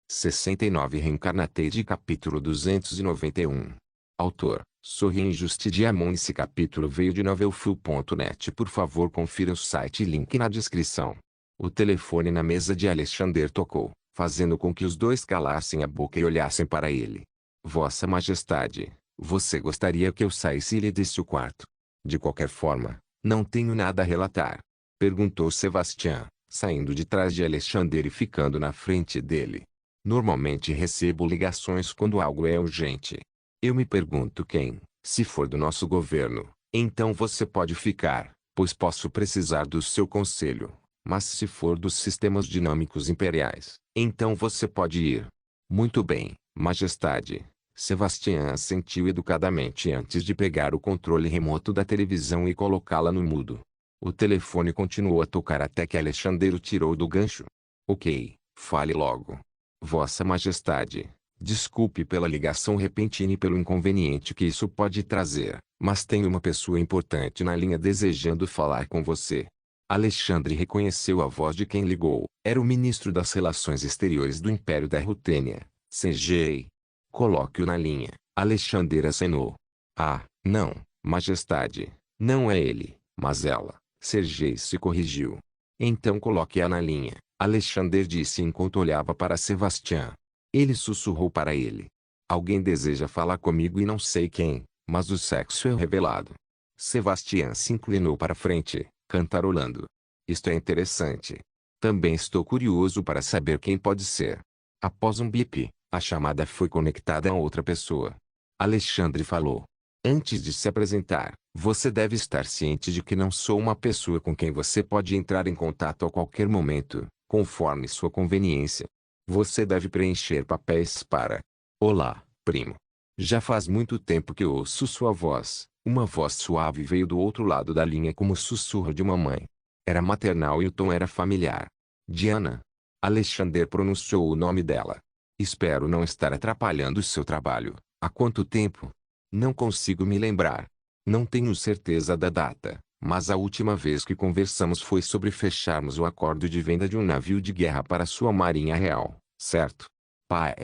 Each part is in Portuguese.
69 Reincarnated capítulo 291. Autor, Sorri Just Diamond. Esse capítulo veio de novelfull.net. Por favor confira o site e link na descrição. O telefone na mesa de Alexander tocou, fazendo com que os dois calassem a boca e olhassem para ele. Vossa Majestade, você gostaria que eu saísse e lhe desse o quarto? De qualquer forma, não tenho nada a relatar. Perguntou Sebastian, saindo de trás de Alexander e ficando na frente dele. Normalmente recebo ligações quando algo é urgente. Eu me pergunto quem, se for do nosso governo, então você pode ficar, pois posso precisar do seu conselho. Mas se for dos sistemas dinâmicos imperiais, então você pode ir. Muito bem, Majestade. Sebastian assentiu educadamente antes de pegar o controle remoto da televisão e colocá-la no mudo. O telefone continuou a tocar até que Alexander o tirou do gancho. Ok, fale logo. Vossa Majestade, desculpe pela ligação repentina e pelo inconveniente que isso pode trazer, mas tenho uma pessoa importante na linha desejando falar com você. Alexandre reconheceu a voz de quem ligou. Era o ministro das Relações Exteriores do Império da Rutênia, CGI. Coloque-o na linha. Alexander acenou. Ah, não, Majestade, não é ele, mas ela. Sergei se corrigiu. Então coloque-a na linha, Alexander disse enquanto olhava para Sebastian. Ele sussurrou para ele. Alguém deseja falar comigo e não sei quem, mas o sexo é revelado. Sebastian se inclinou para frente, cantarolando. Isto é interessante. Também estou curioso para saber quem pode ser. Após um bip, a chamada foi conectada a outra pessoa. Alexandre falou. Antes de se apresentar, você deve estar ciente de que não sou uma pessoa com quem você pode entrar em contato a qualquer momento, conforme sua conveniência. Você deve preencher papéis para... Olá, primo. Já faz muito tempo que ouço sua voz. Uma voz suave veio do outro lado da linha como o sussurro de uma mãe. Era maternal e o tom era familiar. Diana. Alexander pronunciou o nome dela. Espero não estar atrapalhando seu trabalho. Há quanto tempo? Não consigo me lembrar. Não tenho certeza da data, mas a última vez que conversamos foi sobre fecharmos o acordo de venda de um navio de guerra para sua marinha real, certo? PAN,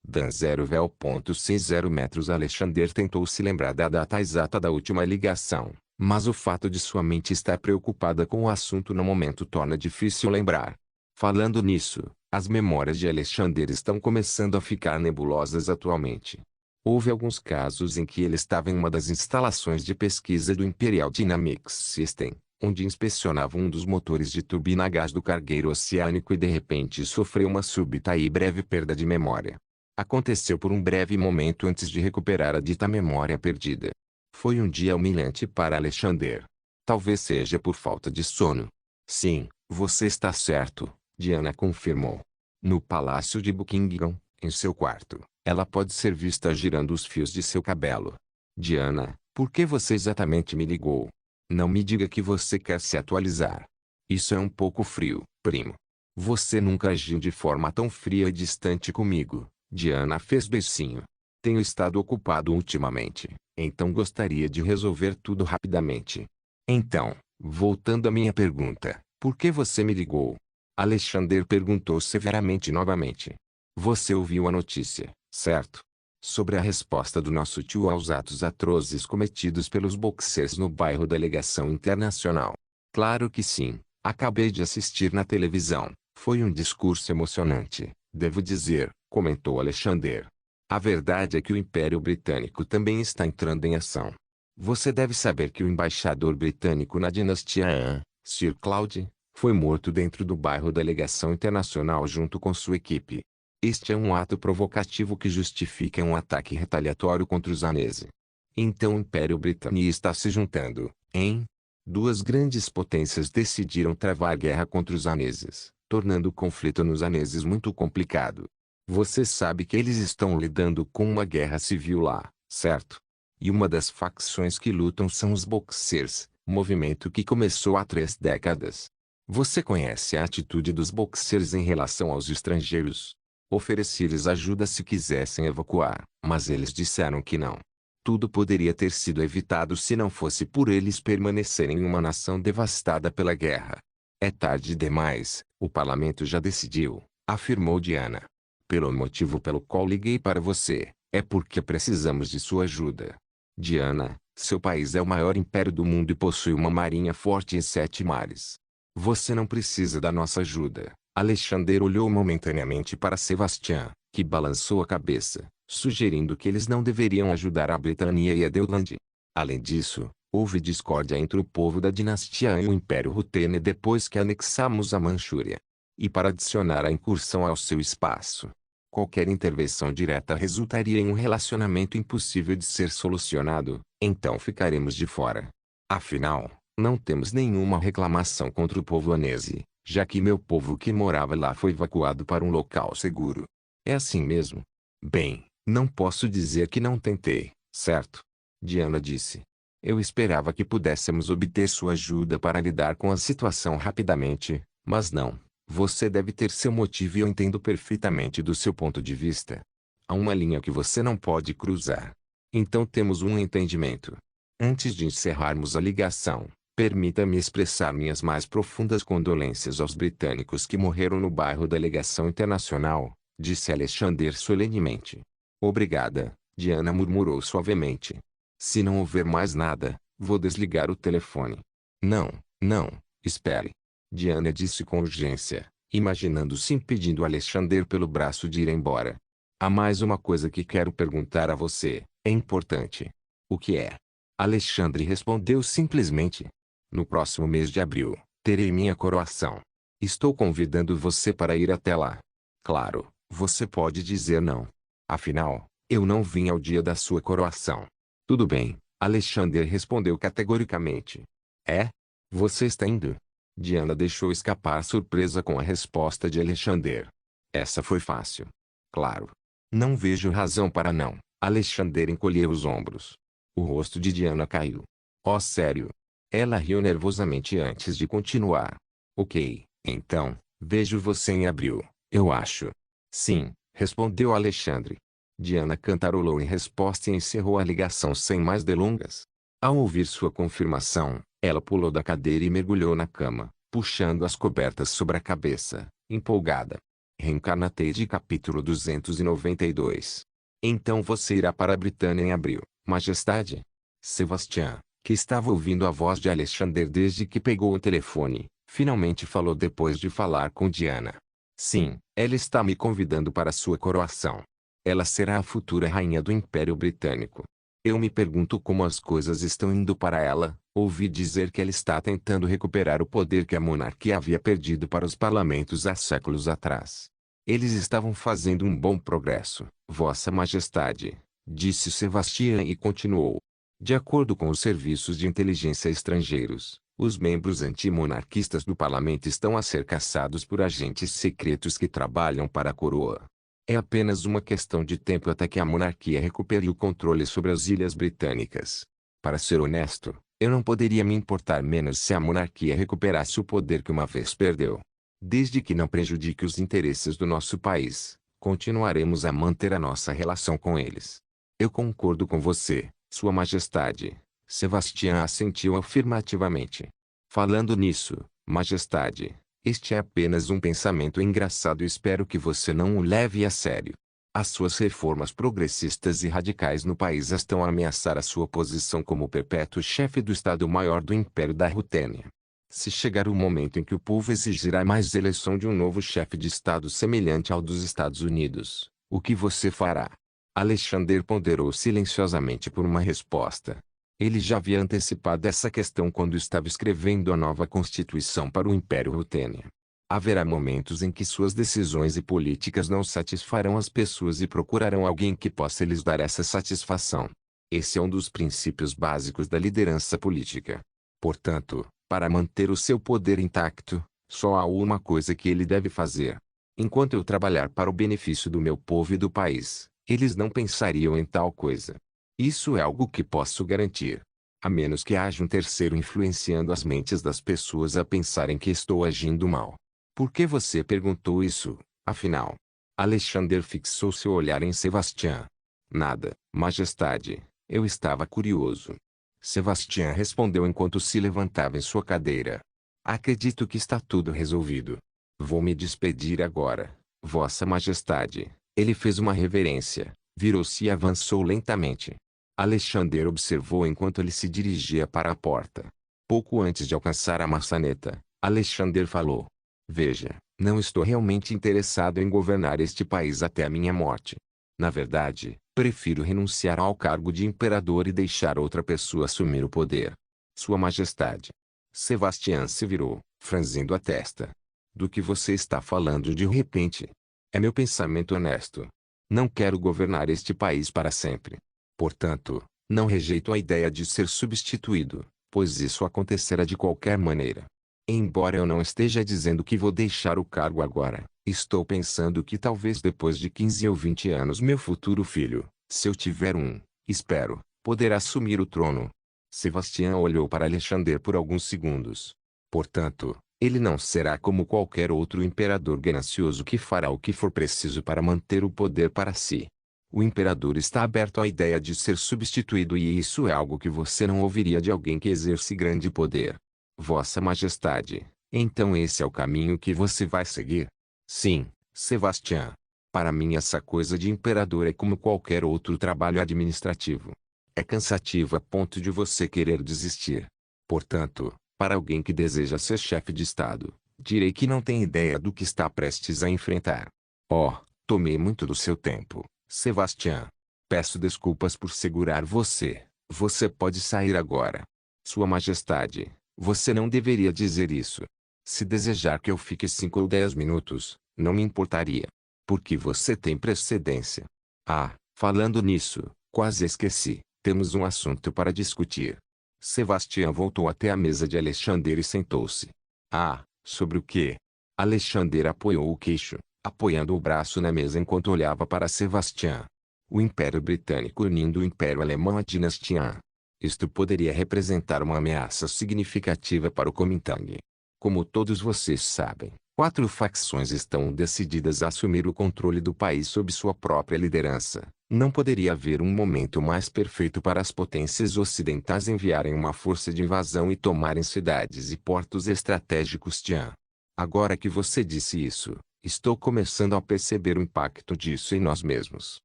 Dan 0,60 metros. Alexander tentou se lembrar da data exata da última ligação, mas o fato de sua mente estar preocupada com o assunto no momento torna difícil lembrar. Falando nisso, as memórias de Alexander estão começando a ficar nebulosas atualmente. Houve alguns casos em que ele estava em uma das instalações de pesquisa do Imperial Dynamics System, onde inspecionava um dos motores de turbina a gás do cargueiro oceânico e de repente sofreu uma súbita e breve perda de memória. Aconteceu por um breve momento antes de recuperar a dita memória perdida. Foi um dia humilhante para Alexander. Talvez seja por falta de sono. Sim, você está certo, Diana confirmou. No palácio de Buckingham, em seu quarto, ela pode ser vista girando os fios de seu cabelo. Diana, por que você exatamente me ligou? Não me diga que você quer se atualizar. Isso é um pouco frio, primo. Você nunca agiu de forma tão fria e distante comigo. Diana fez beicinho. Tenho estado ocupado ultimamente, então gostaria de resolver tudo rapidamente. Então, voltando à minha pergunta, por que você me ligou? Alexander perguntou severamente novamente. Você ouviu a notícia, certo? Sobre a resposta do nosso tio aos atos atrozes cometidos pelos boxers no bairro Delegação Internacional. Claro que sim, acabei de assistir na televisão. Foi um discurso emocionante, devo dizer, comentou Alexander. A verdade é que o Império Britânico também está entrando em ação. Você deve saber que o embaixador britânico na dinastia Han, Sir Claude, foi morto dentro do bairro Delegação Internacional junto com sua equipe. Este é um ato provocativo que justifica um ataque retaliatório contra os aneses. Então o Império Britânico está se juntando, hein? Duas grandes potências decidiram travar guerra contra os aneses, tornando o conflito nos aneses muito complicado. Você sabe que eles estão lidando com uma guerra civil lá, certo? E uma das facções que lutam são os Boxers, movimento que começou há 3 décadas. Você conhece a atitude dos Boxers em relação aos estrangeiros? Ofereci-lhes ajuda se quisessem evacuar, mas eles disseram que não. Tudo poderia ter sido evitado se não fosse por eles permanecerem em uma nação devastada pela guerra. É tarde demais, o parlamento já decidiu, afirmou Diana. Pelo motivo pelo qual liguei para você, é porque precisamos de sua ajuda. Diana, seu país é o maior império do mundo e possui uma marinha forte e 7 mares. Você não precisa da nossa ajuda. Alexander olhou momentaneamente para Sebastian, que balançou a cabeça, sugerindo que eles não deveriam ajudar a Britânia e a Deutland. Além disso, houve discórdia entre o povo da dinastia Han e o Império Rutene depois que anexamos a Manchúria. E para adicionar a incursão ao seu espaço, qualquer intervenção direta resultaria em um relacionamento impossível de ser solucionado, então ficaremos de fora. Afinal, não temos nenhuma reclamação contra o povo hanese, já que meu povo que morava lá foi evacuado para um local seguro. É assim mesmo? Bem, não posso dizer que não tentei, certo? Diana disse. Eu esperava que pudéssemos obter sua ajuda para lidar com a situação rapidamente, mas não. Você deve ter seu motivo e eu entendo perfeitamente do seu ponto de vista. Há uma linha que você não pode cruzar. Então temos um entendimento. Antes de encerrarmos a ligação, permita-me expressar minhas mais profundas condolências aos britânicos que morreram no bairro da Legação Internacional, disse Alexander solenemente. Obrigada, Diana murmurou suavemente. Se não houver mais nada, vou desligar o telefone. Não, não, espere. Diana disse com urgência, imaginando-se impedindo Alexander pelo braço de ir embora. Há mais uma coisa que quero perguntar a você, é importante. O que é? Alexandre respondeu simplesmente. No próximo mês de abril, terei minha coroação. Estou convidando você para ir até lá. Claro, você pode dizer não. Afinal, eu não vim ao dia da sua coroação. Tudo bem, Alexander respondeu categoricamente. É? Você está indo? Diana deixou escapar surpresa com a resposta de Alexander. Essa foi fácil. Claro. Não vejo razão para não. Alexander encolheu os ombros. O rosto de Diana caiu. Oh, sério? Ela riu nervosamente antes de continuar. Ok, então, vejo você em abril, eu acho. Sim, respondeu Alexandre. Diana cantarolou em resposta e encerrou a ligação sem mais delongas. Ao ouvir sua confirmação, ela pulou da cadeira e mergulhou na cama, puxando as cobertas sobre a cabeça, empolgada. Reencarnate capítulo 292. Então você irá para a Britânia em abril, Majestade? Sebastian, que estava ouvindo a voz de Alexander desde que pegou o telefone, finalmente falou depois de falar com Diana. Sim, ela está me convidando para sua coroação. Ela será a futura rainha do Império Britânico. Eu me pergunto como as coisas estão indo para ela. Ouvi dizer que ela está tentando recuperar o poder que a monarquia havia perdido para os parlamentos há séculos atrás. Eles estavam fazendo um bom progresso, Vossa Majestade, disse Sebastian e continuou. De acordo com os serviços de inteligência estrangeiros, os membros antimonarquistas do parlamento estão a ser caçados por agentes secretos que trabalham para a coroa. É apenas uma questão de tempo até que a monarquia recupere o controle sobre as ilhas britânicas. Para ser honesto, eu não poderia me importar menos se a monarquia recuperasse o poder que uma vez perdeu. Desde que não prejudique os interesses do nosso país, continuaremos a manter a nossa relação com eles. Eu concordo com você, Sua Majestade. Sebastian assentiu afirmativamente. Falando nisso, Majestade, este é apenas um pensamento engraçado e espero que você não o leve a sério. As suas reformas progressistas e radicais no país estão a ameaçar a sua posição como perpétuo chefe do Estado-Maior do Império da Rutênia. Se chegar o momento em que o povo exigirá mais eleição de um novo chefe de Estado semelhante ao dos Estados Unidos, o que você fará? Alexander ponderou silenciosamente por uma resposta. Ele já havia antecipado essa questão quando estava escrevendo a nova Constituição para o Império Rutênia. Haverá momentos em que suas decisões e políticas não satisfarão as pessoas e procurarão alguém que possa lhes dar essa satisfação. Esse é um dos princípios básicos da liderança política. Portanto, para manter o seu poder intacto, só há uma coisa que ele deve fazer. Enquanto eu trabalhar para o benefício do meu povo e do país, eles não pensariam em tal coisa. Isso é algo que posso garantir. A menos que haja um terceiro influenciando as mentes das pessoas a pensarem que estou agindo mal. Por que você perguntou isso, afinal? Alexander fixou seu olhar em Sebastian. Nada, Majestade. Eu estava curioso. Sebastian respondeu enquanto se levantava em sua cadeira. Acredito que está tudo resolvido. Vou me despedir agora, Vossa Majestade. Ele fez uma reverência, virou-se e avançou lentamente. Alexander observou enquanto ele se dirigia para a porta. Pouco antes de alcançar a maçaneta, Alexander falou: Veja, não estou realmente interessado em governar este país até a minha morte. Na verdade, prefiro renunciar ao cargo de imperador e deixar outra pessoa assumir o poder. Sua Majestade. Sebastião se virou, franzindo a testa. Do que você está falando de repente? É meu pensamento honesto. Não quero governar este país para sempre. Portanto, não rejeito a ideia de ser substituído, pois isso acontecerá de qualquer maneira. Embora eu não esteja dizendo que vou deixar o cargo agora, estou pensando que talvez depois de 15 ou 20 anos meu futuro filho, se eu tiver um, espero, poderá assumir o trono. Sebastião olhou para Alexander por alguns segundos. Portanto, ele não será como qualquer outro imperador ganancioso que fará o que for preciso para manter o poder para si. O imperador está aberto à ideia de ser substituído e isso é algo que você não ouviria de alguém que exerce grande poder. Vossa Majestade, então esse é o caminho que você vai seguir? Sim, Sebastião. Para mim essa coisa de imperador é como qualquer outro trabalho administrativo. É cansativo a ponto de você querer desistir. Portanto, para alguém que deseja ser chefe de Estado, direi que não tem ideia do que está prestes a enfrentar. Oh, tomei muito do seu tempo, Sebastião. Peço desculpas por segurar você. Você pode sair agora. Sua Majestade, você não deveria dizer isso. Se desejar que eu fique 5 ou 10 minutos, não me importaria. Porque você tem precedência. Ah, falando nisso, quase esqueci. Temos um assunto para discutir. Sebastião voltou até a mesa de Alexander e sentou-se. Ah, sobre o quê? Alexander apoiou o queixo, apoiando o braço na mesa enquanto olhava para Sebastião. O Império Britânico unindo o Império Alemão à dinastia Han. Isto poderia representar uma ameaça significativa para o Kuomintang. Como todos vocês sabem, 4 facções estão decididas a assumir o controle do país sob sua própria liderança. Não poderia haver um momento mais perfeito para as potências ocidentais enviarem uma força de invasão e tomarem cidades e portos estratégicos de Han. Agora que você disse isso, estou começando a perceber o impacto disso em nós mesmos.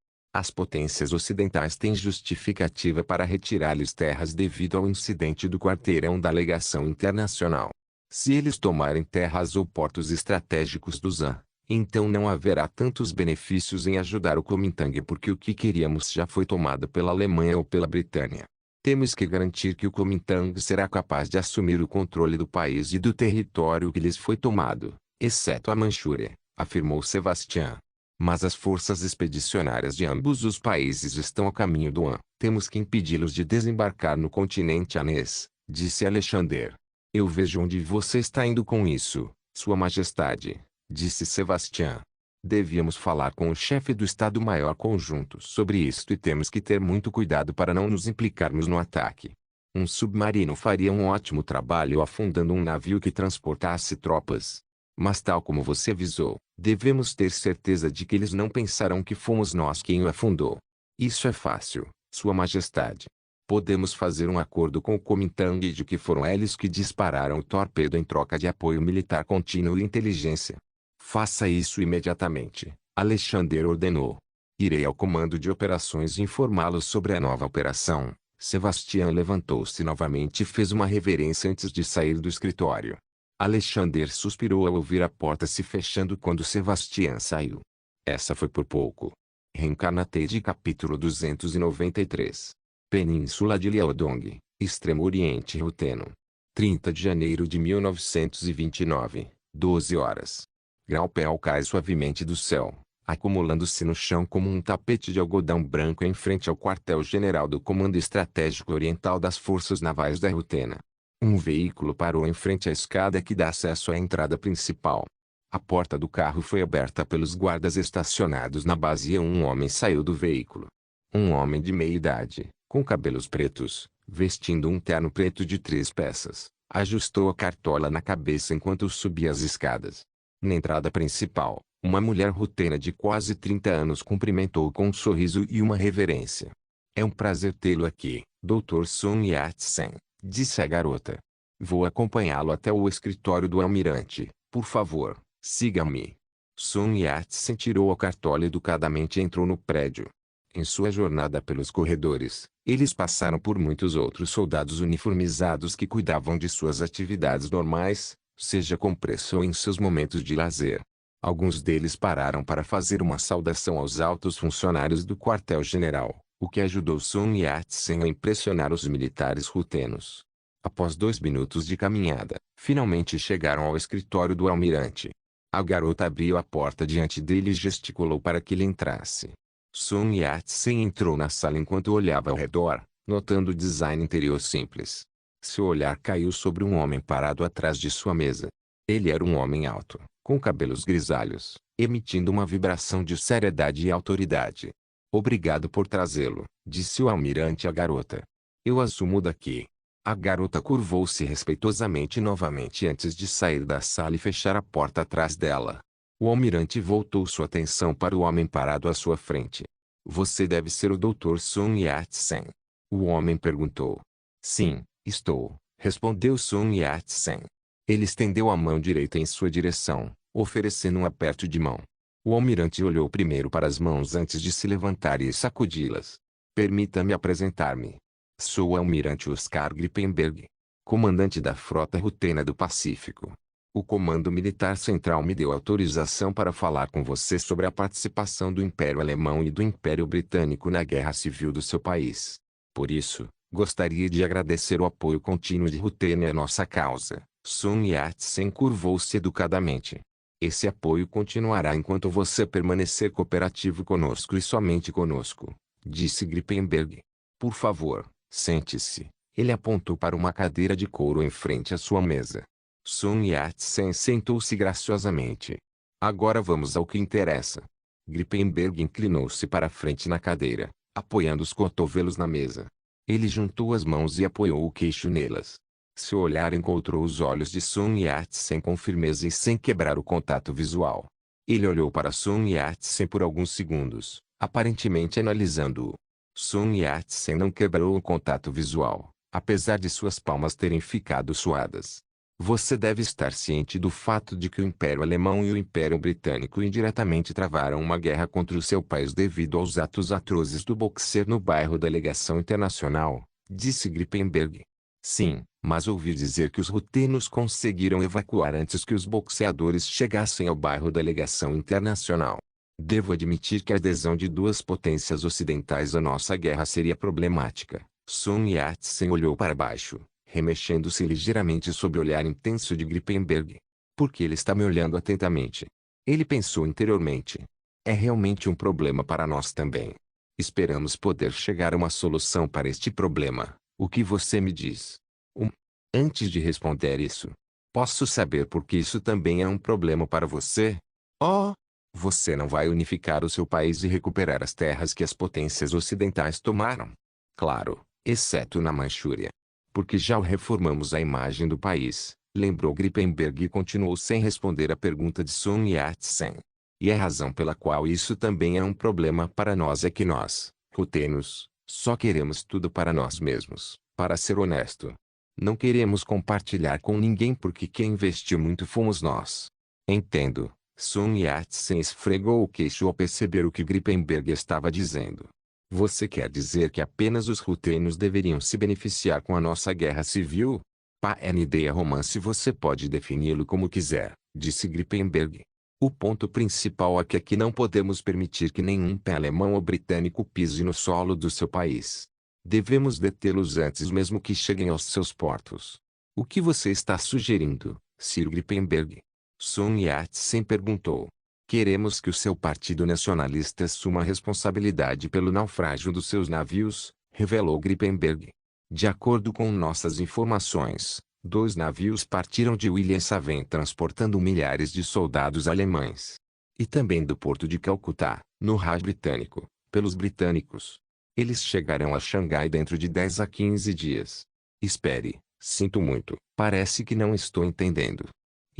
As potências ocidentais têm justificativa para retirar-lhes terras devido ao incidente do quarteirão da legação internacional. Se eles tomarem terras ou portos estratégicos do Han, então não haverá tantos benefícios em ajudar o Kuomintang porque o que queríamos já foi tomado pela Alemanha ou pela Britânia. Temos que garantir que o Kuomintang será capaz de assumir o controle do país e do território que lhes foi tomado, exceto a Manchúria, afirmou Sebastião. Mas as forças expedicionárias de ambos os países estão a caminho do Han. Temos que impedi-los de desembarcar no continente hanês, disse Alexander. Eu vejo onde você está indo com isso, Sua Majestade, disse Sebastião. Devíamos falar com o chefe do Estado-Maior Conjunto sobre isto e temos que ter muito cuidado para não nos implicarmos no ataque. Um submarino faria um ótimo trabalho afundando um navio que transportasse tropas. Mas tal como você avisou, devemos ter certeza de que eles não pensarão que fomos nós quem o afundou. Isso é fácil, Sua Majestade. Podemos fazer um acordo com o Kuomintang de que foram eles que dispararam o torpedo em troca de apoio militar contínuo e inteligência. Faça isso imediatamente, Alexander ordenou. Irei ao comando de operações e informá-los sobre a nova operação. Sebastião levantou-se novamente e fez uma reverência antes de sair do escritório. Alexander suspirou ao ouvir a porta se fechando quando Sebastião saiu. Essa foi por pouco. Reencarnated capítulo 293. Península de Liaodong, Extremo Oriente Ruteno. 30 de janeiro de 1929, 12 horas. Grau-Pel cai suavemente do céu, acumulando-se no chão como um tapete de algodão branco em frente ao quartel-general do Comando Estratégico Oriental das Forças Navais da Rutena. Um veículo parou em frente à escada que dá acesso à entrada principal. A porta do carro foi aberta pelos guardas estacionados na base e um homem saiu do veículo. Um homem de meia idade, com cabelos pretos, vestindo um terno preto de 3 peças, ajustou a cartola na cabeça enquanto subia as escadas. Na entrada principal, uma mulher rutena de quase 30 anos cumprimentou com um sorriso e uma reverência. É um prazer tê-lo aqui, Dr. Sun Yat-sen, disse a garota. Vou acompanhá-lo até o escritório do almirante, por favor, siga-me. Sun Yat-sen tirou a cartola educadamente e entrou no prédio. Em sua jornada pelos corredores, eles passaram por muitos outros soldados uniformizados que cuidavam de suas atividades normais, seja com pressa ou em seus momentos de lazer. Alguns deles pararam para fazer uma saudação aos altos funcionários do quartel-general, o que ajudou Sun Yat-sen a impressionar os militares rutenos. Após 2 minutos de caminhada, finalmente chegaram ao escritório do almirante. A garota abriu a porta diante dele e gesticulou para que ele entrasse. Sun Yat-sen entrou na sala enquanto olhava ao redor, notando o design interior simples. Seu olhar caiu sobre um homem parado atrás de sua mesa. Ele era um homem alto, com cabelos grisalhos, emitindo uma vibração de seriedade e autoridade. Obrigado por trazê-lo, disse o almirante à garota. Eu assumo daqui. A garota curvou-se respeitosamente novamente antes de sair da sala e fechar a porta atrás dela. O almirante voltou sua atenção para o homem parado à sua frente. Você deve ser o Dr. Sun Yat-sen. O homem perguntou. Sim, estou, respondeu Sun Yat-sen. Ele estendeu a mão direita em sua direção, oferecendo um aperto de mão. O almirante olhou primeiro para as mãos antes de se levantar e sacudi-las. Permita-me apresentar-me. Sou o almirante Oscar Grippenberg, comandante da frota rutena do Pacífico. O Comando Militar Central me deu autorização para falar com você sobre a participação do Império Alemão e do Império Britânico na Guerra Civil do seu país. Por isso, gostaria de agradecer o apoio contínuo de Rutena à nossa causa. Sun Yat-sen curvou-se educadamente. Esse apoio continuará enquanto você permanecer cooperativo conosco e somente conosco, disse Grippenberg. Por favor, sente-se. Ele apontou para uma cadeira de couro em frente à sua mesa. Sun Yat-sen sentou-se graciosamente. Agora vamos ao que interessa. Grippenberg inclinou-se para a frente na cadeira, apoiando os cotovelos na mesa. Ele juntou as mãos e apoiou o queixo nelas. Seu olhar encontrou os olhos de Sun Yat-sen com firmeza e sem quebrar o contato visual. Ele olhou para Sun Yat-sen por alguns segundos, aparentemente analisando-o. Sun Yat-sen não quebrou o contato visual, apesar de suas palmas terem ficado suadas. Você deve estar ciente do fato de que o Império Alemão e o Império Britânico indiretamente travaram uma guerra contra o seu país devido aos atos atrozes do Boxer no bairro da Legação Internacional, disse Grippenberg. Sim, mas ouvi dizer que os rutenos conseguiram evacuar antes que os boxeadores chegassem ao bairro da Legação Internacional. Devo admitir que a adesão de duas potências ocidentais à nossa guerra seria problemática. Sun Yat-sen olhou para baixo, remexendo-se ligeiramente sob o olhar intenso de Grippenberg. Por que ele está me olhando atentamente? Ele pensou interiormente. É realmente um problema para nós também. Esperamos poder chegar a uma solução para este problema. O que você me diz? Antes de responder isso, posso saber por que isso também é um problema para você? Oh! Você não vai unificar o seu país e recuperar as terras que as potências ocidentais tomaram? Claro, exceto na Manchúria. Porque já o reformamos a imagem do país, lembrou Grippenberg e continuou sem responder a pergunta de Sun Yat-sen. E a razão pela qual isso também é um problema para nós é que nós, rutenos, só queremos tudo para nós mesmos, para ser honesto. Não queremos compartilhar com ninguém porque quem investiu muito fomos nós. Entendo. Sun Yat-sen esfregou o queixo ao perceber o que Grippenberg estava dizendo. Você quer dizer que apenas os rutenos deveriam se beneficiar com a nossa guerra civil? PND romance você pode defini-lo como quiser, disse Grippenberg. O ponto principal é que aqui não podemos permitir que nenhum pé alemão ou britânico pise no solo do seu país. Devemos detê-los antes mesmo que cheguem aos seus portos. O que você está sugerindo, Sir Grippenberg? Sun Yat-sen perguntou. Queremos que o seu partido nacionalista assuma a responsabilidade pelo naufrágio dos seus navios, revelou Grippenberg. De acordo com nossas informações, 2 navios partiram de Wilhelmshaven transportando milhares de soldados alemães. E também do porto de Calcutá, no Raj britânico, pelos britânicos. Eles chegarão a Xangai dentro de 10 a 15 dias. Espere, sinto muito, parece que não estou entendendo.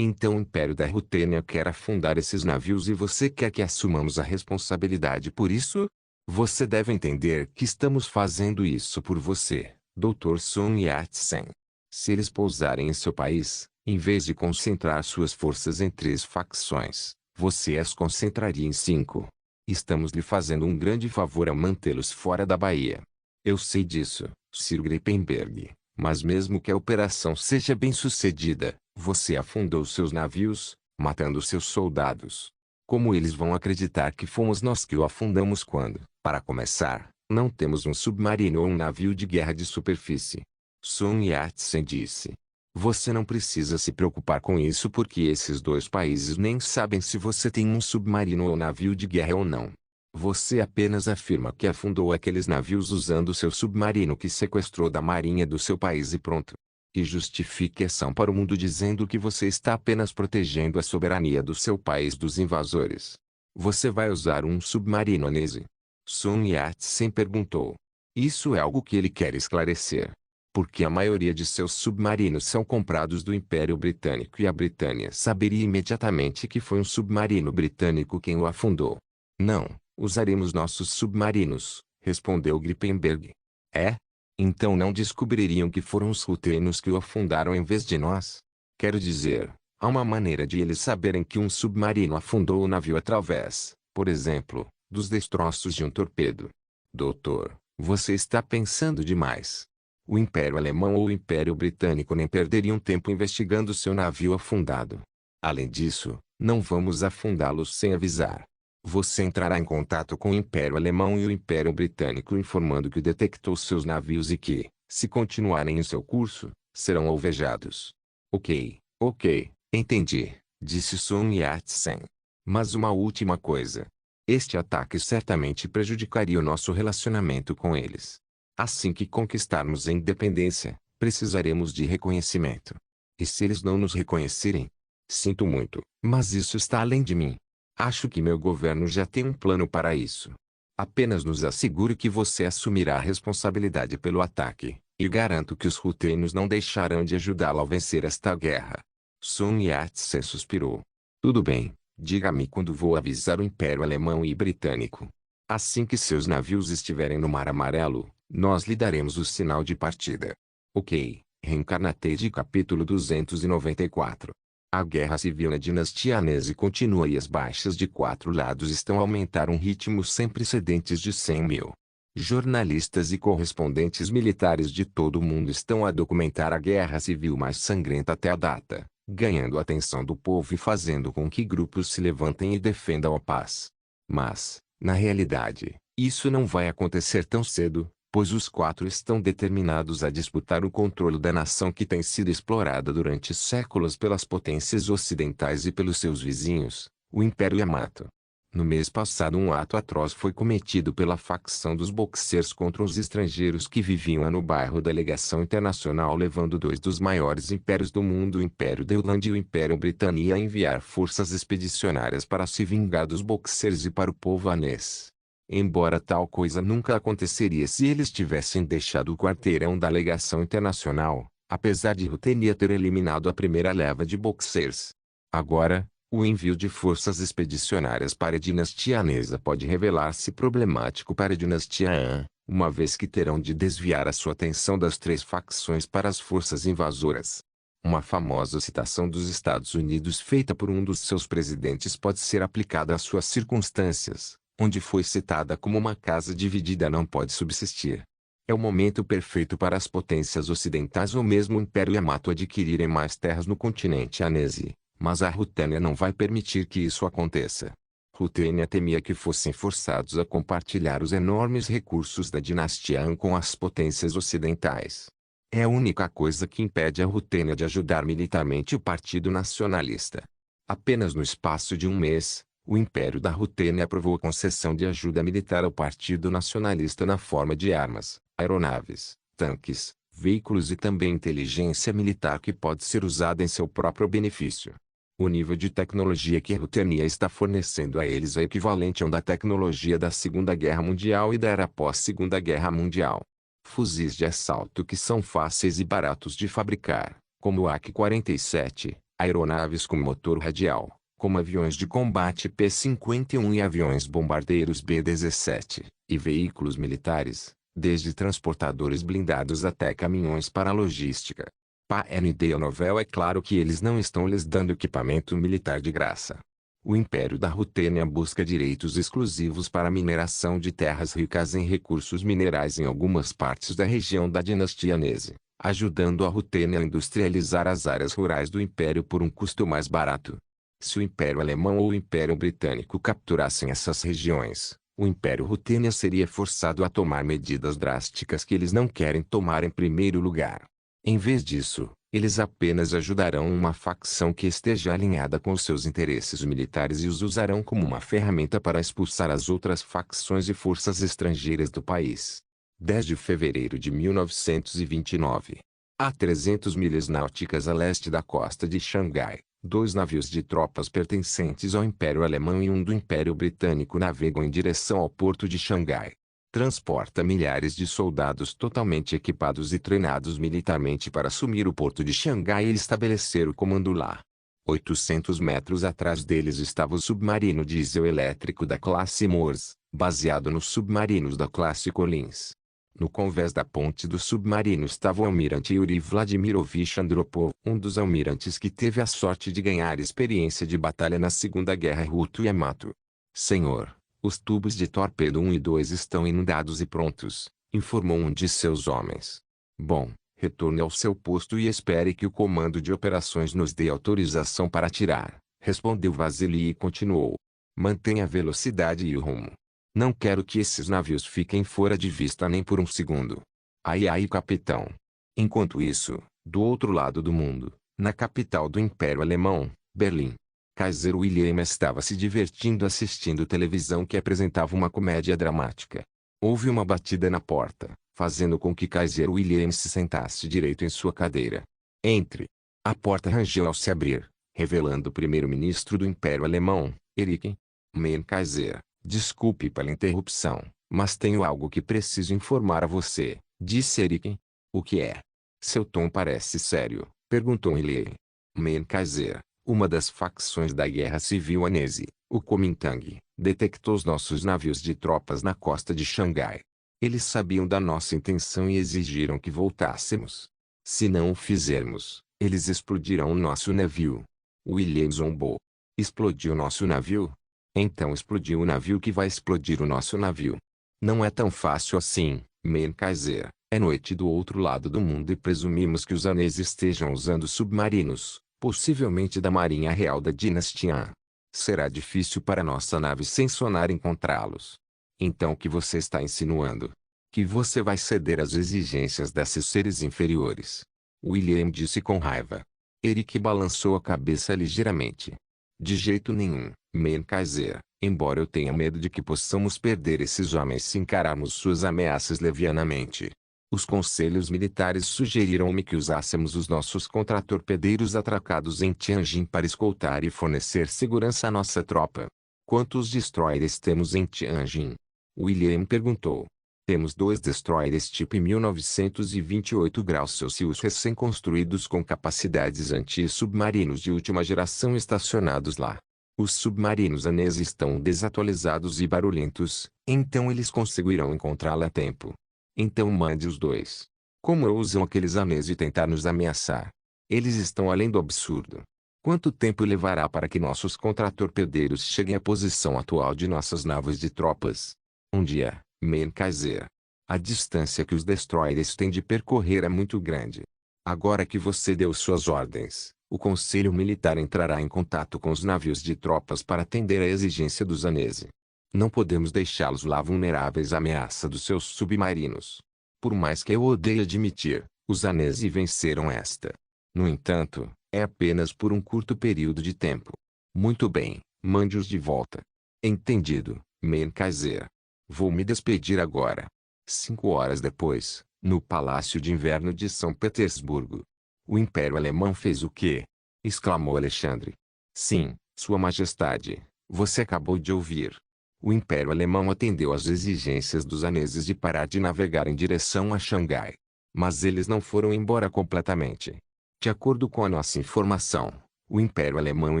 Então o Império da Rutênia quer afundar esses navios e você quer que assumamos a responsabilidade por isso? Você deve entender que estamos fazendo isso por você, Dr. Sun Yat-sen. Se eles pousarem em seu país, em vez de concentrar suas forças em 3 facções, Você as concentraria em 5. Estamos lhe fazendo um grande favor ao mantê-los fora da Baía. Eu sei disso, Sr. Gripenberg, mas mesmo que a operação seja bem-sucedida, você afundou seus navios, matando seus soldados. Como eles vão acreditar que fomos nós que o afundamos quando, para começar, não temos um submarino ou um navio de guerra de superfície? Sun Yat-sen disse. Você não precisa se preocupar com isso porque esses dois países nem sabem se você tem um submarino ou navio de guerra ou não. Você apenas afirma que afundou aqueles navios usando seu submarino que sequestrou da marinha do seu país e pronto. E justifique ação para o mundo dizendo que você está apenas protegendo a soberania do seu país dos invasores. Você vai usar um submarino Anese? Sun Yat-sen perguntou. Isso é algo que ele quer esclarecer. Porque a maioria de seus submarinos são comprados do Império Britânico e a Britânia saberia imediatamente que foi um submarino britânico quem o afundou. Não, usaremos nossos submarinos, respondeu Gripenberg. É? Então não descobririam que foram os rutênios que o afundaram em vez de nós? Quero dizer, há uma maneira de eles saberem que um submarino afundou o navio através, por exemplo, dos destroços de um torpedo. Doutor, você está pensando demais. O Império Alemão ou o Império Britânico nem perderiam tempo investigando seu navio afundado. Além disso, não vamos afundá-los sem avisar. Você entrará em contato com o Império Alemão e o Império Britânico informando que detectou seus navios e que, se continuarem em seu curso, serão alvejados. Ok, entendi, disse Sun Yat-sen. Mas uma última coisa. Este ataque certamente prejudicaria o nosso relacionamento com eles. Assim que conquistarmos a independência, precisaremos de reconhecimento. E se eles não nos reconhecerem? Sinto muito, mas isso está além de mim. Acho que meu governo já tem um plano para isso. Apenas nos assegure que você assumirá a responsabilidade pelo ataque, e garanto que os rutênios não deixarão de ajudá-lo a vencer esta guerra. Sun Yat-sen suspirou. Tudo bem, diga-me quando vou avisar o Império Alemão e Britânico. Assim que seus navios estiverem no Mar Amarelo, nós lhe daremos o sinal de partida. Ok, Reencarnated capítulo 294. A guerra civil na dinastia Anese continua e as baixas de 4 lados estão a aumentar um ritmo sem precedentes de 100 mil. Jornalistas e correspondentes militares de todo o mundo estão a documentar a guerra civil mais sangrenta até a data, ganhando a atenção do povo e fazendo com que grupos se levantem e defendam a paz. Mas, na realidade, isso não vai acontecer tão cedo, pois os 4 estão determinados a disputar o controle da nação que tem sido explorada durante séculos pelas potências ocidentais e pelos seus vizinhos, o Império Yamato. No mês passado um ato atroz foi cometido pela facção dos Boxers contra os estrangeiros que viviam no bairro da Legação Internacional levando 2 dos maiores impérios do mundo o Império da Irlanda e o Império Britânico a enviar forças expedicionárias para se vingar dos Boxers e para o povo anês. Embora tal coisa nunca aconteceria se eles tivessem deixado o quarteirão da Legação Internacional, apesar de Rutenia ter eliminado a primeira leva de Boxers. Agora, o envio de forças expedicionárias para a dinastia Anesa pode revelar-se problemático para a dinastia Han, uma vez que terão de desviar a sua atenção das 3 facções para as forças invasoras. Uma famosa citação dos Estados Unidos feita por um dos seus presidentes pode ser aplicada às suas circunstâncias, onde foi citada como uma casa dividida não pode subsistir. É o momento perfeito para as potências ocidentais ou mesmo o Império Yamato adquirirem mais terras no continente Anese, mas a Rutênia não vai permitir que isso aconteça. Rutênia temia que fossem forçados a compartilhar os enormes recursos da dinastia Han com as potências ocidentais. É a única coisa que impede a Rutênia de ajudar militarmente o Partido Nacionalista. Apenas no espaço de um mês, o Império da Rutênia aprovou a concessão de ajuda militar ao Partido Nacionalista na forma de armas, aeronaves, tanques, veículos e também inteligência militar que pode ser usada em seu próprio benefício. O nível de tecnologia que a Rutênia está fornecendo a eles é equivalente ao da tecnologia da Segunda Guerra Mundial e da era pós-Segunda Guerra Mundial. Fuzis de assalto que são fáceis e baratos de fabricar, como o AK-47, aeronaves com motor radial, como aviões de combate P-51 e aviões bombardeiros B-17, e veículos militares, desde transportadores blindados até caminhões para logística. PND Novel é claro que eles não estão lhes dando equipamento militar de graça. O Império da Rutênia busca direitos exclusivos para a mineração de terras ricas em recursos minerais em algumas partes da região da dinastia Nese, ajudando a Rutênia a industrializar as áreas rurais do Império por um custo mais barato. Se o Império Alemão ou o Império Britânico capturassem essas regiões, o Império Rutênia seria forçado a tomar medidas drásticas que eles não querem tomar em primeiro lugar. Em vez disso, eles apenas ajudarão uma facção que esteja alinhada com os seus interesses militares e os usarão como uma ferramenta para expulsar as outras facções e forças estrangeiras do país. 10 de fevereiro de 1929. A 300 milhas náuticas a leste da costa de Xangai, 2 navios de tropas pertencentes ao Império Alemão e um do Império Britânico navegam em direção ao porto de Xangai. Transporta milhares de soldados totalmente equipados e treinados militarmente para assumir o porto de Xangai e estabelecer o comando lá. 800 metros atrás deles estava o submarino diesel elétrico da classe Morse, baseado nos submarinos da classe Collins. No convés da ponte do submarino estava o almirante Yuri Vladimirovich Andropov, um dos almirantes que teve a sorte de ganhar experiência de batalha na Segunda Guerra Russo-Yamato. Senhor, os tubos de torpedo 1 e 2 estão inundados e prontos, informou um de seus homens. Bom, retorne ao seu posto e espere que o comando de operações nos dê autorização para atirar, respondeu Vasily e continuou. Mantenha a velocidade e o rumo. Não quero que esses navios fiquem fora de vista nem por um segundo. Ai ai, capitão. Enquanto isso, do outro lado do mundo, na capital do Império Alemão, Berlim, Kaiser Wilhelm estava se divertindo assistindo televisão que apresentava uma comédia dramática. Houve uma batida na porta, fazendo com que Kaiser Wilhelm se sentasse direito em sua cadeira. Entre. A porta rangeu ao se abrir, revelando o primeiro-ministro do Império Alemão, Erich Mein Kaiser. Desculpe pela interrupção, mas tenho algo que preciso informar a você, disse Erich. O que é? Seu tom parece sério, perguntou Wilhelm Mein Kaiser. Uma das facções da Guerra Civil Anese, o Kuomintang, detectou os nossos navios de tropas na costa de Xangai. Eles sabiam da nossa intenção e exigiram que voltássemos. Se não o fizermos, eles explodirão o nosso navio. Wilhelm zombou. Explodiu nosso navio? Então explodiu o navio que vai explodir o nosso navio. Não é tão fácil assim, Mein Kaiser. É noite do outro lado do mundo e presumimos que os aneses estejam usando submarinos, possivelmente da Marinha Real da Dinastia Han. Será difícil para nossa nave sem sonar encontrá-los. Então o que você está insinuando? Que você vai ceder às exigências desses seres inferiores. Wilhelm disse com raiva. Erich balançou a cabeça ligeiramente. De jeito nenhum, Mein Kaiser, embora eu tenha medo de que possamos perder esses homens se encararmos suas ameaças levianamente. Os conselhos militares sugeriram-me que usássemos os nossos contratorpedeiros atracados em Tianjin para escoltar e fornecer segurança à nossa tropa. Quantos destroyers temos em Tianjin? Wilhelm perguntou. Temos 2 destroyers tipo 1928 graus Celsius recém-construídos com capacidades anti-submarinos de última geração estacionados lá. Os submarinos aneses estão desatualizados e barulhentos, então eles conseguirão encontrá-la a tempo. Então mande os 2. Como ousam aqueles aneses tentar nos ameaçar? Eles estão além do absurdo. Quanto tempo levará para que nossos contratorpedeiros cheguem à posição atual de nossas naves de tropas? Um dia, Mein Kaiser. A distância que os destroyers têm de percorrer é muito grande. Agora que você deu suas ordens, o Conselho Militar entrará em contato com os navios de tropas para atender à exigência dos aneses. Não podemos deixá-los lá vulneráveis à ameaça dos seus submarinos. Por mais que eu odeie admitir, os aneses venceram esta. No entanto, é apenas por um curto período de tempo. Muito bem, mande-os de volta. Entendido, Mein Kaiser. Vou me despedir agora. 5 horas depois, no Palácio de Inverno de São Petersburgo. O Império Alemão fez o quê? Exclamou Alexandre. Sim, Sua Majestade, você acabou de ouvir. O Império Alemão atendeu às exigências dos aneses de parar de navegar em direção a Xangai. Mas eles não foram embora completamente. De acordo com a nossa informação, o Império Alemão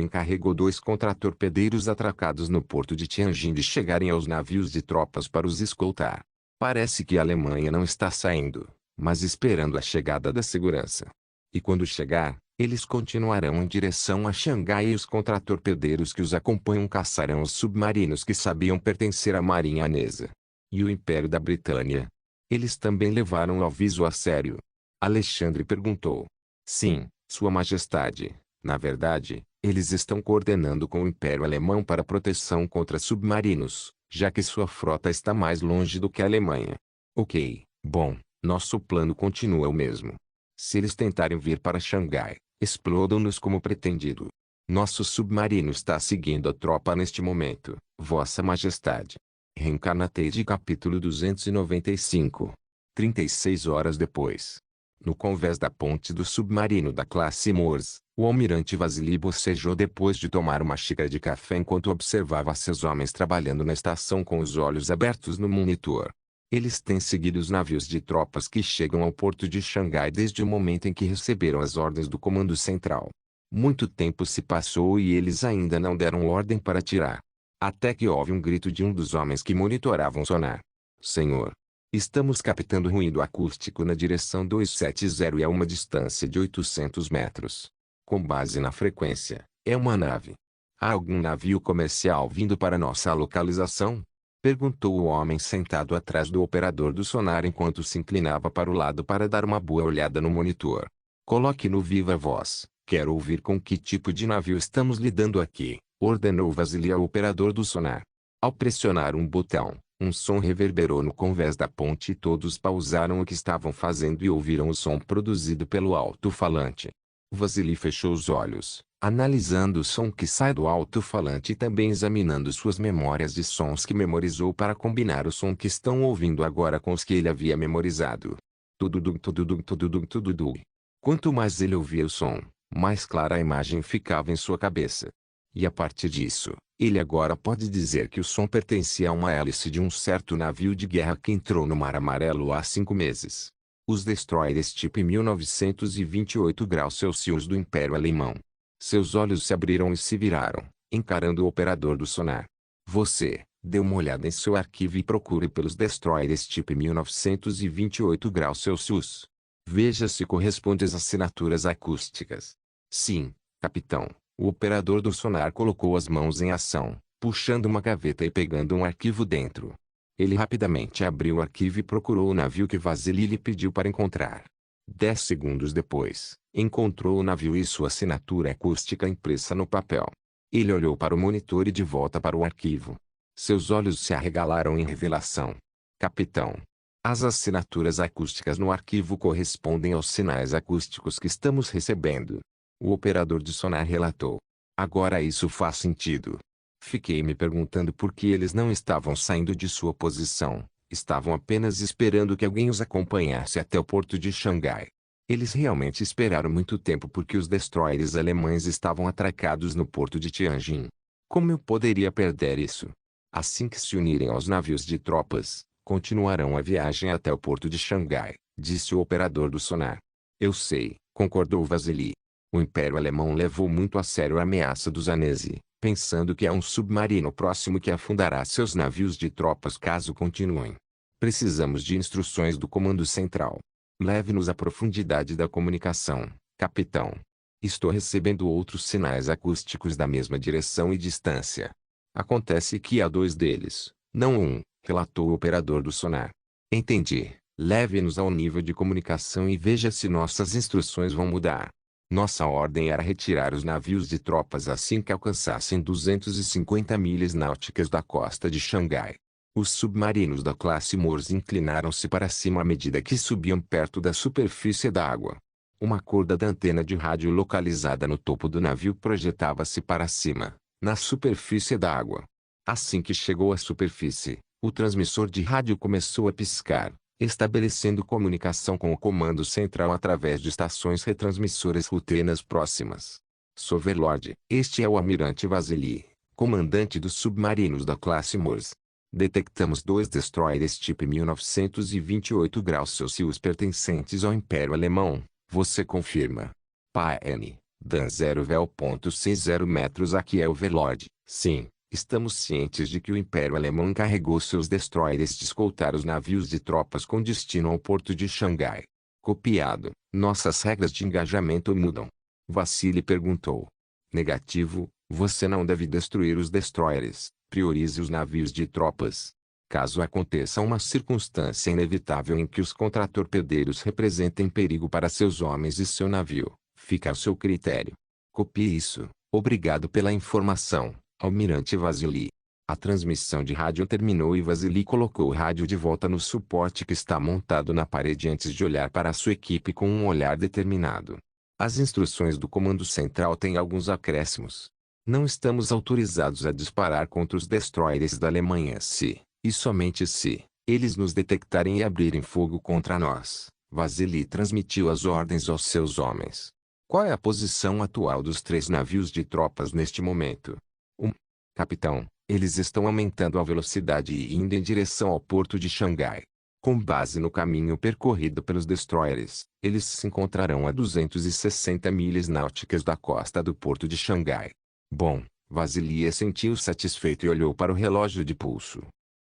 encarregou 2 contratorpedeiros atracados no porto de Tianjin de chegarem aos navios de tropas para os escoltar. Parece que a Alemanha não está saindo, mas esperando a chegada da segurança. E quando chegar, Eles continuarão em direção a Xangai e os contratorpedeiros que os acompanham caçarão os submarinos que sabiam pertencer à Marinha Anesa. E o Império da Britânia? Eles também levaram o aviso a sério. Alexandre perguntou. Sim, Sua Majestade. Na verdade, eles estão coordenando com o Império Alemão para proteção contra submarinos, já que sua frota está mais longe do que a Alemanha. Ok, bom, nosso plano continua o mesmo. Se eles tentarem vir para Xangai, explodam-nos como pretendido. Nosso submarino está seguindo a tropa neste momento, Vossa Majestade. Reencarnatei capítulo 295. 36 horas depois. No convés da ponte do submarino da classe Morse, o almirante Vasily bocejou depois de tomar uma xícara de café enquanto observava seus homens trabalhando na estação com os olhos abertos no monitor. Eles têm seguido os navios de tropas que chegam ao porto de Xangai desde o momento em que receberam as ordens do Comando Central. Muito tempo se passou e eles ainda não deram ordem para atirar. Até que houve um grito de um dos homens que monitoravam o sonar. Senhor! Estamos captando ruído acústico na direção 270 e a uma distância de 800 metros. Com base na frequência, é uma nave. Há algum navio comercial vindo para nossa localização? Perguntou o homem sentado atrás do operador do sonar enquanto se inclinava para o lado para dar uma boa olhada no monitor. Coloque no viva voz. Quero ouvir com que tipo de navio estamos lidando aqui, ordenou Vasily ao operador do sonar. Ao pressionar um botão, um som reverberou no convés da ponte e todos pausaram o que estavam fazendo e ouviram o som produzido pelo alto-falante. Vasily fechou os olhos, analisando o som que sai do alto-falante e também examinando suas memórias de sons que memorizou para combinar o som que estão ouvindo agora com os que ele havia memorizado. Tududum, tududum, tududum, tududum. Quanto mais ele ouvia o som, mais clara a imagem ficava em sua cabeça. E a partir disso, ele agora pode dizer que o som pertencia a uma hélice de um certo navio de guerra que entrou no Mar Amarelo há 5 meses. Os destroyers tipo 1928 graus Celsius do Império Alemão. Seus olhos se abriram e se viraram, encarando o operador do sonar. Você, dê uma olhada em seu arquivo e procure pelos destroyers tipo 1928 graus Celsius. Veja se corresponde às assinaturas acústicas. Sim, capitão. O operador do sonar colocou as mãos em ação, puxando uma gaveta e pegando um arquivo dentro. Ele rapidamente abriu o arquivo e procurou o navio que Vasily lhe pediu para encontrar. 10 segundos depois, encontrou o navio e sua assinatura acústica impressa no papel. Ele olhou para o monitor e de volta para o arquivo. Seus olhos se arregalaram em revelação. Capitão! As assinaturas acústicas no arquivo correspondem aos sinais acústicos que estamos recebendo. O operador de sonar relatou. Agora isso faz sentido. Fiquei me perguntando por que eles não estavam saindo de sua posição. Estavam apenas esperando que alguém os acompanhasse até o porto de Xangai. Eles realmente esperaram muito tempo porque os destroyers alemães estavam atracados no porto de Tianjin. Como eu poderia perder isso? Assim que se unirem aos navios de tropas, continuarão a viagem até o porto de Xangai, disse o operador do sonar. Eu sei, concordou Vasily. O Império Alemão levou muito a sério a ameaça dos Anesi, pensando que há um submarino próximo que afundará seus navios de tropas caso continuem. Precisamos de instruções do Comando Central. Leve-nos à profundidade da comunicação, capitão. Estou recebendo outros sinais acústicos da mesma direção e distância. Acontece que há 2 deles, não um, relatou o operador do sonar. Entendi. Leve-nos ao nível de comunicação e veja se nossas instruções vão mudar. Nossa ordem era retirar os navios de tropas assim que alcançassem 250 milhas náuticas da costa de Xangai. Os submarinos da classe Morse inclinaram-se para cima à medida que subiam perto da superfície da água. Uma corda da antena de rádio localizada no topo do navio projetava-se para cima, na superfície da água. Assim que chegou à superfície, o transmissor de rádio começou a piscar, estabelecendo comunicação com o comando central através de estações retransmissoras ruteiras próximas. Soverlord, este é o almirante Vasily, comandante dos submarinos da classe Morse. Detectamos 2 destroyers tipo 1928 graus Celsius pertencentes ao Império Alemão. Você confirma? PAN, Dan 0,60 metros. Aqui é o Overlord. Sim. Estamos cientes de que o Império Alemão encarregou seus destroyers de escoltar os navios de tropas com destino ao porto de Xangai. Copiado. Nossas regras de engajamento mudam. Vassili perguntou. Negativo, você não deve destruir os destroyers, priorize os navios de tropas. Caso aconteça uma circunstância inevitável em que os contratorpedeiros representem perigo para seus homens e seu navio, fica ao seu critério. Copie isso. Obrigado pela informação, Almirante Vassili. A transmissão de rádio terminou e Vassili colocou o rádio de volta no suporte que está montado na parede antes de olhar para sua equipe com um olhar determinado. As instruções do comando central têm alguns acréscimos. Não estamos autorizados a disparar contra os destroyers da Alemanha se, e somente se, eles nos detectarem e abrirem fogo contra nós. Vassili transmitiu as ordens aos seus homens. Qual é a posição atual dos 3 navios de tropas neste momento? Capitão, eles estão aumentando a velocidade e indo em direção ao porto de Xangai. Com base no caminho percorrido pelos destroyers, eles se encontrarão a 260 milhas náuticas da costa do porto de Xangai. Bom, Vassili sentiu satisfeito e olhou para o relógio de pulso.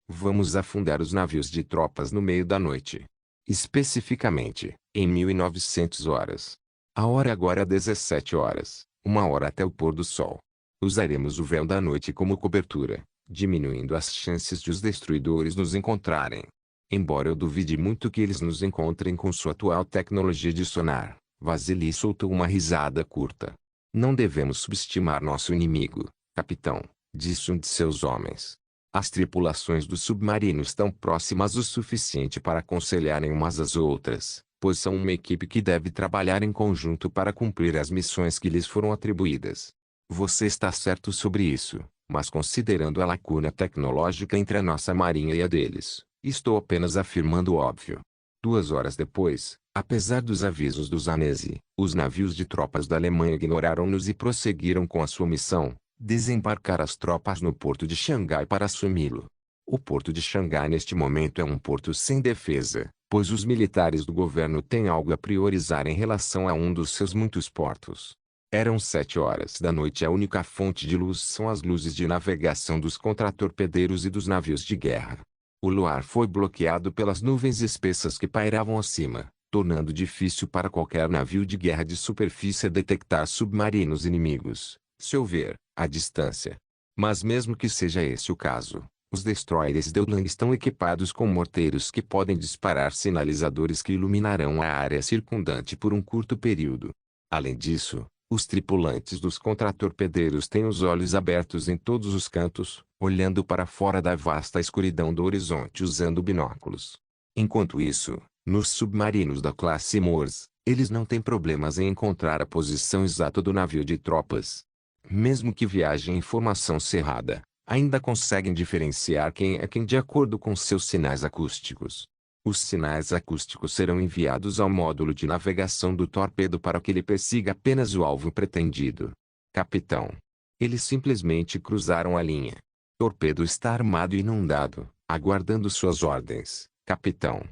Vamos afundar os navios de tropas no meio da noite. Especificamente, em 1900 horas. A hora agora é 17 horas, 1 hora até o pôr do sol. Usaremos o véu da noite como cobertura, diminuindo as chances de os destruidores nos encontrarem. Embora eu duvide muito que eles nos encontrem com sua atual tecnologia de sonar, Vassili soltou uma risada curta. Não devemos subestimar nosso inimigo, capitão, disse um de seus homens. As tripulações do submarino estão próximas o suficiente para aconselharem umas às outras, pois são uma equipe que deve trabalhar em conjunto para cumprir as missões que lhes foram atribuídas. Você está certo sobre isso, mas considerando a lacuna tecnológica entre a nossa marinha e a deles, estou apenas afirmando o óbvio. 2 horas depois, apesar dos avisos dos Zanesi, os navios de tropas da Alemanha ignoraram-nos e prosseguiram com a sua missão, desembarcar as tropas no porto de Xangai para assumi-lo. O porto de Xangai neste momento é um porto sem defesa, pois os militares do governo têm algo a priorizar em relação a um dos seus muitos portos. Eram 7 horas da noite e a única fonte de luz são as luzes de navegação dos contratorpedeiros e dos navios de guerra. O luar foi bloqueado pelas nuvens espessas que pairavam acima, tornando difícil para qualquer navio de guerra de superfície detectar submarinos inimigos, se houver, à distância. Mas mesmo que seja esse o caso, os destroyers Deulan estão equipados com morteiros que podem disparar sinalizadores que iluminarão a área circundante por um curto período. Além disso, os tripulantes dos contratorpedeiros têm os olhos abertos em todos os cantos, olhando para fora da vasta escuridão do horizonte usando binóculos. Enquanto isso, nos submarinos da classe Morse, eles não têm problemas em encontrar a posição exata do navio de tropas. Mesmo que viajem em formação cerrada, ainda conseguem diferenciar quem é quem de acordo com seus sinais acústicos. Os sinais acústicos serão enviados ao módulo de navegação do torpedo para que ele persiga apenas o alvo pretendido. Capitão. Eles simplesmente cruzaram a linha. Torpedo está armado e inundado, aguardando suas ordens, capitão.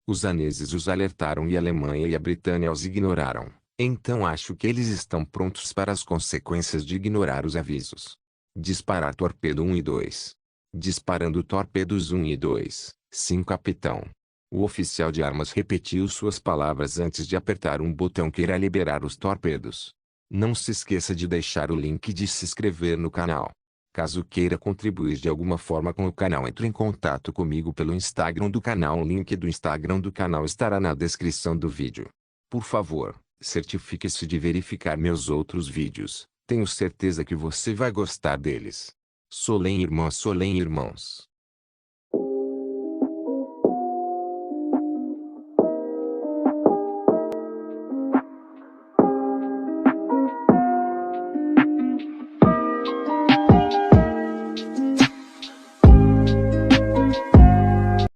Os daneses os alertaram e a Alemanha e a Britânia os ignoraram. Então acho que eles estão prontos para as consequências de ignorar os avisos. Disparar torpedo 1 e 2. Disparando torpedos 1 e 2. Sim, capitão. O oficial de armas repetiu suas palavras antes de apertar um botão que irá liberar os torpedos. Não se esqueça de deixar o link de se inscrever no canal. Caso queira contribuir de alguma forma com o canal, entre em contato comigo pelo Instagram do canal. O link do Instagram do canal estará na descrição do vídeo. Por favor, certifique-se de verificar meus outros vídeos. Tenho certeza que você vai gostar deles. Solem irmãos.